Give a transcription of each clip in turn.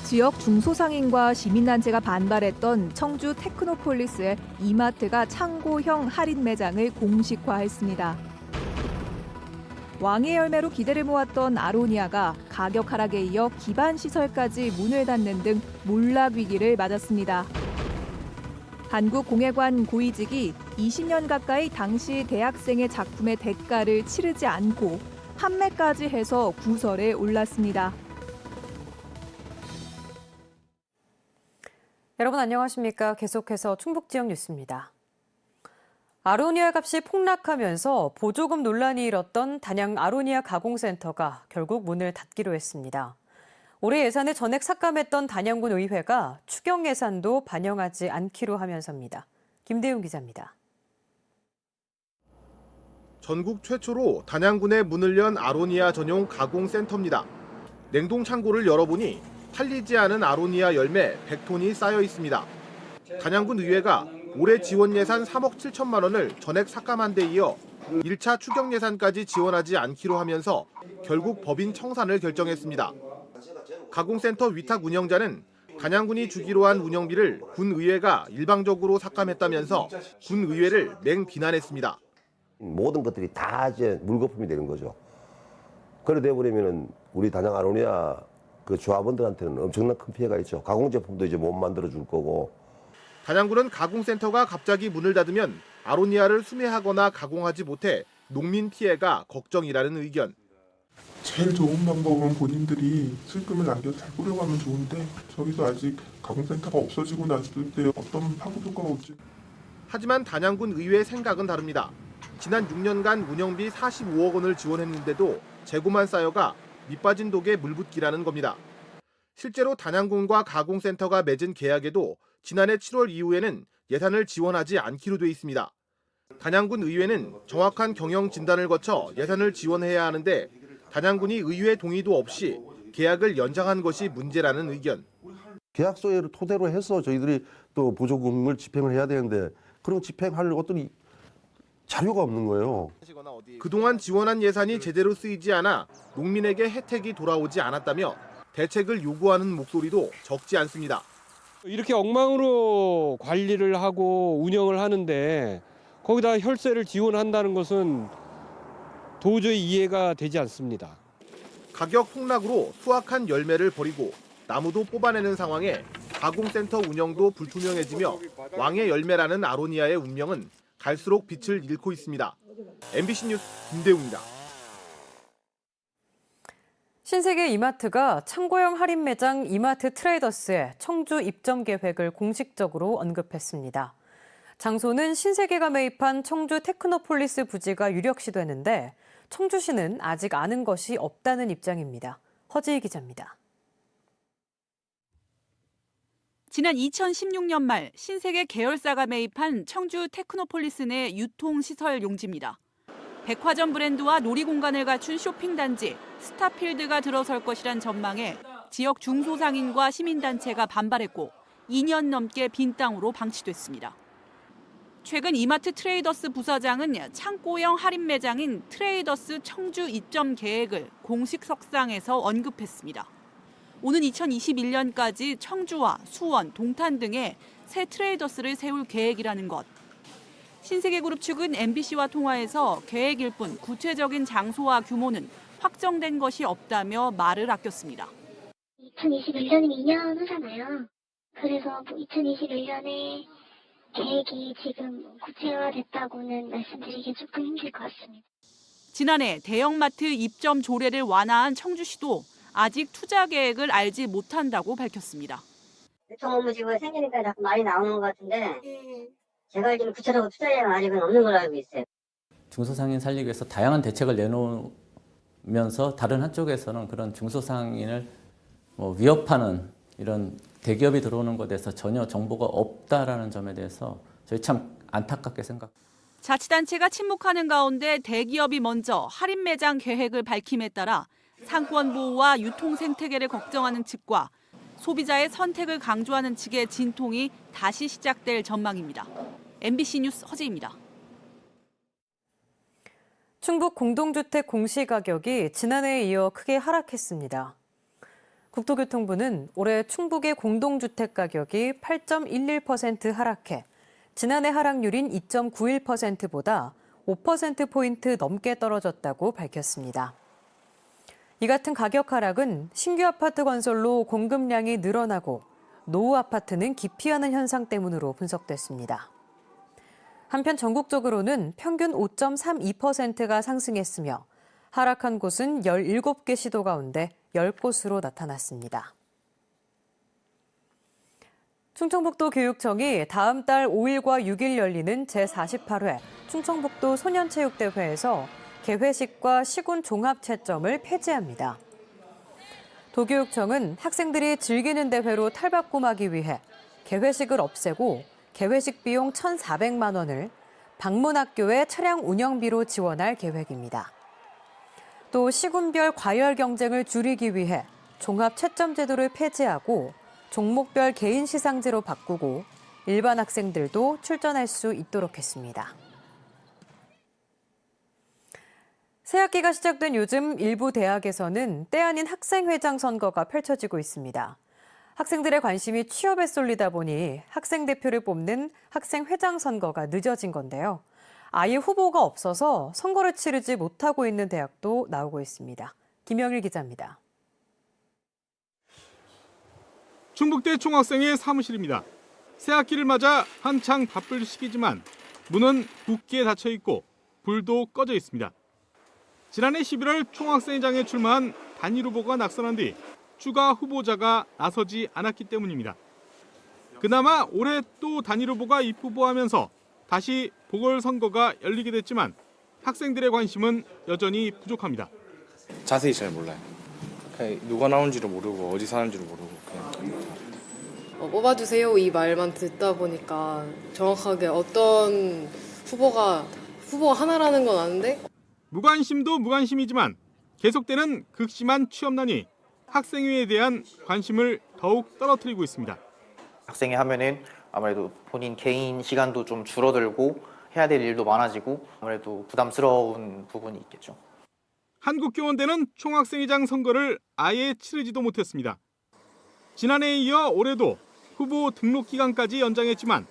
지역 중소상인과 시민단체가 반발했던 청주 테크노폴리스의 이마트가 창고형 할인 매장을 공식화했습니다. 왕의 열매로 기대를 모았던 아로니아가 가격 하락에 이어 기반 시설까지 문을 닫는 등 몰락 위기를 맞았습니다. 한국공예관 고위직이 20년 가까이 당시 대학생의 작품의 대가를 치르지 않고 판매까지 해서 구설에 올랐습니다. 여러분 안녕하십니까? 계속해서 충북 지역 뉴스입니다. 아로니아 값이 폭락하면서 보조금 논란이 일었던 단양 아로니아 가공센터가 결국 문을 닫기로 했습니다. 올해 예산을 전액 삭감했던 단양군 의회가 추경 예산도 반영하지 않기로 하면서입니다. 김대웅 기자입니다. 전국 최초로 단양군에 문을 연 아로니아 전용 가공센터입니다. 냉동 창고를 열어보니 팔리지 않은 아로니아 열매 100톤이 쌓여 있습니다. 단양군 의회가 올해 지원 예산 3억 7천만 원을 전액 삭감한 데 이어 1차 추경 예산까지 지원하지 않기로 하면서 결국 법인 청산을 결정했습니다. 가공센터 위탁 운영자는 단양군이 주기로 한 운영비를 군 의회가 일방적으로 삭감했다면서 군 의회를 맹비난했습니다. 모든 것들이 다 이제 물거품이 되는 거죠. 그래 돼버리면은 우리 단양 아로니아 그 조합원들한테는 엄청난 큰 피해가 있죠. 가공 제품도 이제 못 만들어 줄 거고. 단양군은 가공센터가 갑자기 문을 닫으면 아로니아를 수매하거나 가공하지 못해 농민 피해가 걱정이라는 의견. 제일 좋은 방법은 본인들이 수익금을 남겨서 잘 꾸려가면 좋은데 저기서 아직 가공센터가 없어지고 났을 때 어떤 파급 효과가 올지. 하지만 단양군 의회 생각은 다릅니다. 지난 6년간 운영비 45억 원을 지원했는데도 재고만 쌓여가 밑빠진 독에 물붓기라는 겁니다. 실제로 단양군과 가공센터가 맺은 계약에도 지난해 7월 이후에는 예산을 지원하지 않기로 돼 있습니다. 단양군 의회는 정확한 경영 진단을 거쳐 예산을 지원해야 하는데 단양군이 의회 동의도 없이 계약을 연장한 것이 문제라는 의견. 계약서를 토대로 해서 저희들이 또 보조금을 집행을 해야 되는데 그런 집행할 어떤 자료가 없는 거예요. 그동안 지원한 예산이 제대로 쓰이지 않아 농민에게 혜택이 돌아오지 않았다며 대책을 요구하는 목소리도 적지 않습니다. 이렇게 엉망으로 관리를 하고 운영을 하는데 거기다 혈세를 지원한다는 것은 도저히 이해가 되지 않습니다. 가격 폭락으로 수확한 열매를 버리고 나무도 뽑아내는 상황에 가공센터 운영도 불투명해지며 왕의 열매라는 아로니아의 운명은 갈수록 빛을 잃고 있습니다. MBC 뉴스 김대웅입니다. 신세계 이마트가 창고형 할인 매장 이마트 트레이더스의 청주 입점 계획을 공식적으로 언급했습니다. 장소는 신세계가 매입한 청주 테크노폴리스 부지가 유력시되는데 청주시는 아직 아는 것이 없다는 입장입니다. 허지희 기자입니다. 지난 2016년 말 신세계 계열사가 매입한 청주 테크노폴리스 내 유통시설 용지입니다. 백화점 브랜드와 놀이공간을 갖춘 쇼핑단지 스타필드가 들어설 것이란 전망에 지역 중소상인과 시민단체가 반발했고 2년 넘게 빈 땅으로 방치됐습니다. 최근 이마트 트레이더스 부사장은 창고형 할인 매장인 트레이더스 청주 입점 계획을 공식 석상에서 언급했습니다. 오는 2021년까지 청주와 수원, 동탄 등에 새 트레이더스를 세울 계획이라는 것. 신세계그룹 측은 MBC와 통화에서 계획일 뿐 구체적인 장소와 규모는 확정된 것이 없다며 말을 아꼈습니다. 2021년이면 2년 후잖아요. 그래서 2021년에 계획이 지금 구체화됐다고는 말씀드리기 조금 힘들 것 같습니다. 지난해 대형마트 입점 조례를 완화한 청주시도 아직 투자 계획을 알지 못한다고 밝혔습니다. 유통업무지구가 생기니까 자꾸 말이 나오는 것 같은데 제가 알기로는 구체적으로 투자 계획은 아직은 없는 걸로 알고 있어요. 중소상인 살리기 위해서 다양한 대책을 내놓으면서 다른 한쪽에서는 그런 중소상인을 위협하는 이런 대기업이 들어오는 것에 대해서 전혀 정보가 없다라는 점에 대해서 저희 참 안타깝게 생각합니다. 자치단체가 침묵하는 가운데 대기업이 먼저 할인 매장 계획을 밝힘에 따라 상권 보호와 유통 생태계를 걱정하는 측과 소비자의 선택을 강조하는 측의 진통이 다시 시작될 전망입니다. MBC 뉴스 허지입니다. 충북 공동주택 공시가격이 지난해에 이어 크게 하락했습니다. 국토교통부는 올해 충북의 공동주택 가격이 8.11% 하락해 지난해 하락률인 2.91%보다 5%포인트 넘게 떨어졌다고 밝혔습니다. 이 같은 가격 하락은 신규 아파트 건설로 공급량이 늘어나고 노후 아파트는 기피하는 현상 때문으로 분석됐습니다. 한편 전국적으로는 평균 5.32%가 상승했으며 하락한 곳은 17개 시도 가운데 10곳으로 나타났습니다. 충청북도 교육청이 다음 달 5일과 6일 열리는 제48회 충청북도 소년체육대회에서 개회식과 시군 종합채점을 폐지합니다. 도교육청은 학생들이 즐기는 대회로 탈바꿈하기 위해 개회식을 없애고 개회식 비용 1,400만 원을 방문학교의 차량 운영비로 지원할 계획입니다. 또 시군별 과열 경쟁을 줄이기 위해 종합채점 제도를 폐지하고 종목별 개인 시상제로 바꾸고 일반 학생들도 출전할 수 있도록 했습니다. 새학기가 시작된 요즘 일부 대학에서는 때 아닌 학생회장 선거가 펼쳐지고 있습니다. 학생들의 관심이 취업에 쏠리다 보니 학생 대표를 뽑는 학생회장 선거가 늦어진 건데요. 아예 후보가 없어서 선거를 치르지 못하고 있는 대학도 나오고 있습니다. 김영일 기자입니다. 충북대 총학생회 사무실입니다. 새학기를 맞아 한창 바쁠 시기지만 문은 굳게 닫혀 있고 불도 꺼져 있습니다. 지난해 11월 총학생회장에 출마한 단일 후보가 낙선한 뒤 추가 후보자가 나서지 않았기 때문입니다. 그나마 올해 또 단일 후보가 입후보하면서 다시 보궐선거가 열리게 됐지만 학생들의 관심은 여전히 부족합니다. 자세히 잘 몰라요. 그냥 누가 나온지도 모르고 어디 사는지도 모르고 그냥 뽑아주세요 이 말만 듣다 보니까 정확하게 어떤 후보가 하나라는 건 아는데 무관심도 무관심이지만 계속되는 극심한 취업난이 학생회에 대한 관심을 더욱 떨어뜨리고 있습니다. 학생회 하면은 아무래도 본인 개인 시간도 좀 줄어들고 해야 될 일도 많아지고 아무래도 부담스러운 부분이 있겠죠. 한국교원대는 총학생회장 선거를 아예 치르지도 못했습니다. 지난해에 이어 올해도 후보 등록 기간까지 연장했지만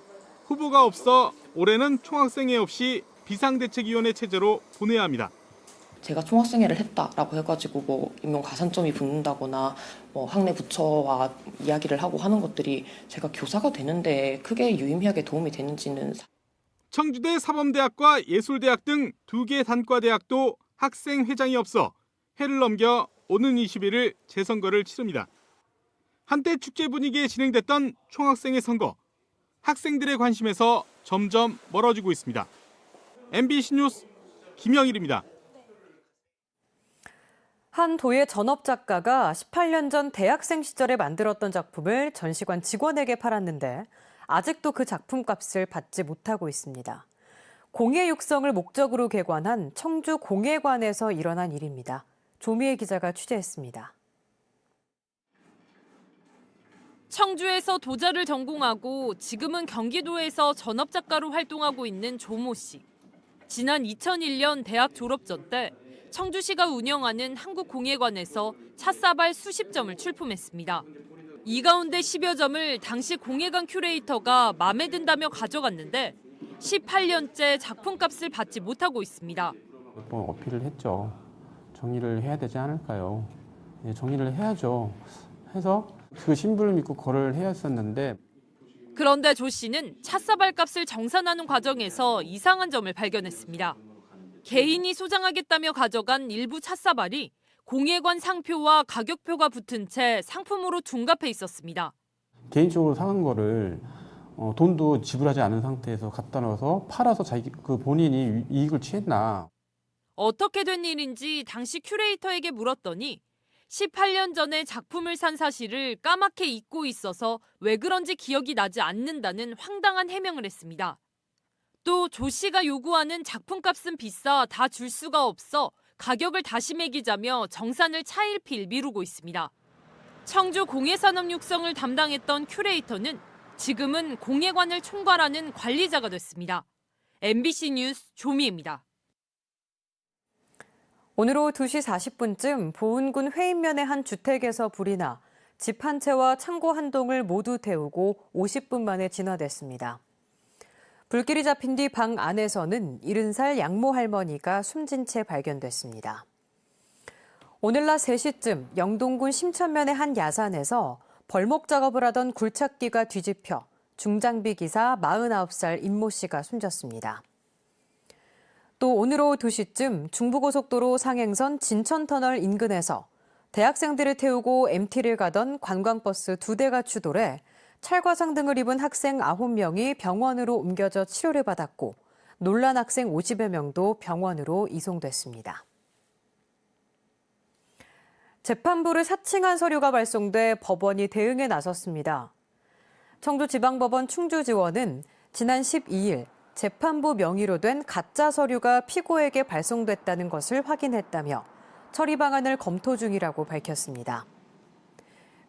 후보가 없어 올해는 총학생회 없이 비상대책위원회 체제로 보내야 합니다. 제가 총학생회를 했다라고 해가지고 뭐 임용 가산점이 붙는다거나 뭐 학내 부처와 이야기를 하고 하는 것들이 제가 교사가 되는데 크게 유의미하게 도움이 되는지는. 청주대 사범대학과 예술대학 등 2개 단과대학도 학생회장이 없어 해를 넘겨 오는 20일을 재선거를 치릅니다. 한때 축제 분위기에 진행됐던 총학생회 선거. 학생들의 관심에서 점점 멀어지고 있습니다. MBC 뉴스 김영일입니다. 한 도예 전업작가가 18년 전 대학생 시절에 만들었던 작품을 전시관 직원에게 팔았는데 아직도 그 작품값을 받지 못하고 있습니다. 공예 육성을 목적으로 개관한 청주 공예관에서 일어난 일입니다. 조미애 기자가 취재했습니다. 청주에서 도자를 전공하고 지금은 경기도에서 전업작가로 활동하고 있는 조모 씨. 지난 2001년 대학 졸업전 때 청주시가 운영하는 한국공예관에서 찻사발 수십 점을 출품했습니다. 이 가운데 10여 점을 당시 공예관 큐레이터가 마음에 든다며 가져갔는데 18년째 작품값을 받지 못하고 있습니다. 몇 번 어필을 했죠. 정리를 해야 되지 않을까요? 네, 정리를 해야죠. 해서 그 신분을 믿고 거래를 해야 했었는데 그런데 조 씨는 찻사발 값을 정산하는 과정에서 이상한 점을 발견했습니다. 개인이 소장하겠다며 가져간 일부 찻사발이 공예관 상표와 가격표가 붙은 채 상품으로 둔갑해 있었습니다. 개인적으로 사는 거를 돈도 지불하지 않은 상태에서 갖다 넣어서 팔아서 본인이 이익을 취했나. 어떻게 된 일인지 당시 큐레이터에게 물었더니 18년 전에 작품을 산 사실을 까맣게 잊고 있어서 왜 그런지 기억이 나지 않는다는 황당한 해명을 했습니다. 또 조 씨가 요구하는 작품값은 비싸 다 줄 수가 없어 가격을 다시 매기자며 정산을 차일피일 미루고 있습니다. 청주 공예산업 육성을 담당했던 큐레이터는 지금은 공예관을 총괄하는 관리자가 됐습니다. MBC 뉴스 조미입니다. 오늘 오후 2시 40분쯤 보은군 회인면의 한 주택에서 불이 나 집 한 채와 창고 한 동을 모두 태우고 50분 만에 진화됐습니다. 불길이 잡힌 뒤 방 안에서는 70살 양모 할머니가 숨진 채 발견됐습니다. 오늘 낮 3시쯤 영동군 심천면의 한 야산에서 벌목 작업을 하던 굴착기가 뒤집혀 중장비 기사 49살 임모 씨가 숨졌습니다. 또 오늘 오후 2시쯤 중부고속도로 상행선 진천터널 인근에서 대학생들을 태우고 MT를 가던 관광버스 2대가 추돌해 찰과상 등을 입은 학생 9명이 병원으로 옮겨져 치료를 받았고 놀란 학생 50여 명도 병원으로 이송됐습니다. 재판부를 사칭한 서류가 발송돼 법원이 대응에 나섰습니다. 청주지방법원 충주지원은 지난 12일 재판부 명의로 된 가짜 서류가 피고에게 발송됐다는 것을 확인했다며 처리 방안을 검토 중이라고 밝혔습니다.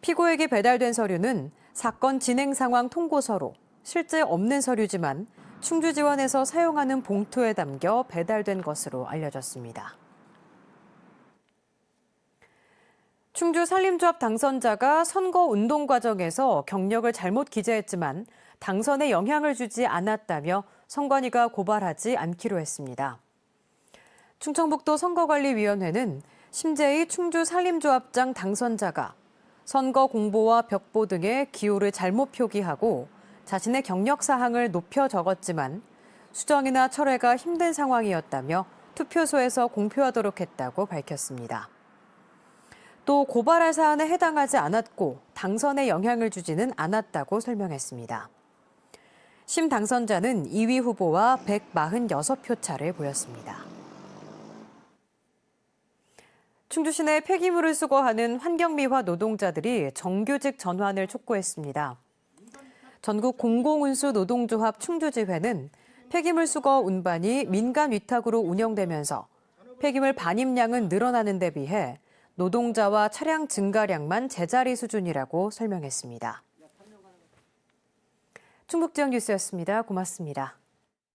피고에게 배달된 서류는 사건 진행 상황 통고서로 실제 없는 서류지만 충주지원에서 사용하는 봉투에 담겨 배달된 것으로 알려졌습니다. 충주 산림조합 당선자가 선거 운동 과정에서 경력을 잘못 기재했지만 당선에 영향을 주지 않았다며 선관위가 고발하지 않기로 했습니다. 충청북도 선거관리위원회는 심재희 충주 산림조합장 당선자가 선거 공보와 벽보 등의 기호를 잘못 표기하고 자신의 경력 사항을 높여 적었지만 수정이나 철회가 힘든 상황이었다며 투표소에서 공표하도록 했다고 밝혔습니다. 또 고발할 사안에 해당하지 않았고 당선에 영향을 주지는 않았다고 설명했습니다. 심 당선자는 2위 후보와 146표 차를 보였습니다. 충주시 내 폐기물을 수거하는 환경미화 노동자들이 정규직 전환을 촉구했습니다. 전국 공공운수 노동조합 충주지회는 폐기물 수거 운반이 민간 위탁으로 운영되면서 폐기물 반입량은 늘어나는 데 비해 노동자와 차량 증가량만 제자리 수준이라고 설명했습니다. 충북지역 뉴스였습니다. 고맙습니다.